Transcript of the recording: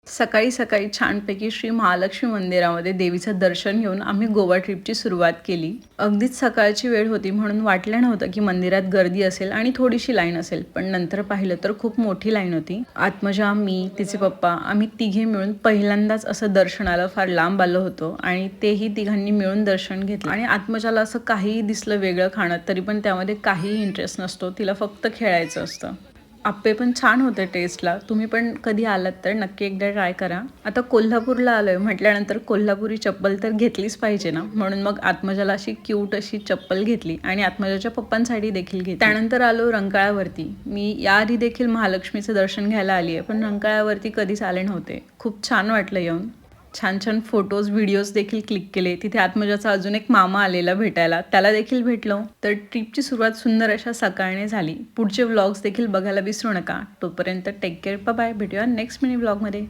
सकाळी सकाळी छानपैकी श्री महालक्ष्मी मंदिरामध्ये देवीचं दर्शन घेऊन आम्ही गोवा ट्रिपची सुरुवात केली. अगदीच सकाळची वेळ होती म्हणून वाटलं नव्हतं की मंदिरात गर्दी असेल आणि थोडीशी लाईन असेल, पण नंतर पाहिलं तर खूप मोठी लाईन होती. आत्मजा, मी, तिचे पप्पा आम्ही तिघे मिळून पहिल्यांदाच असं दर्शनाला फार लांब आलो होतो आणि तेही तिघांनी मिळून दर्शन घेतलं. आणि आत्मजाला असं काहीही दिसलं वेगळं खाणं तरी पण त्यामध्ये काहीही इंटरेस्ट नसतो, तिला फक्त खेळायचं असतं. आप्पे पण छान होते टेस्टला. तुम्ही पण कधी आलात तर नक्की एकदा ट्राय करा. आता कोल्हापूरला आलोय म्हटल्यानंतर कोल्हापुरी चप्पल तर घेतलीच पाहिजे ना, म्हणून मग आत्मजाला अशी क्यूट अशी चप्पल घेतली आणि आत्मजाच्या पप्पांसाठी देखील घेतली. त्यानंतर आलो रंकाळ्यावरती. मी याआधी देखील महालक्ष्मीचं दर्शन घ्यायला आली आहे, पण रंकाळ्यावरती कधीच आले नव्हते. खूप छान वाटलं येऊन. छान छान फोटोज व्हिडिओज देखील क्लिक केले. तिथे आत्मजाचा अजून एक मामा आलेला भेटायला, त्याला देखील भेटलो. तर ट्रिपची सुरुवात सुंदर अशा सकाळने झाली. पुढचे व्लॉग्स देखील बघायला विसरू नका. तोपर्यंत टेक केअर, बाय. भेटूया नेक्स्ट मिनी व्लॉगमध्ये.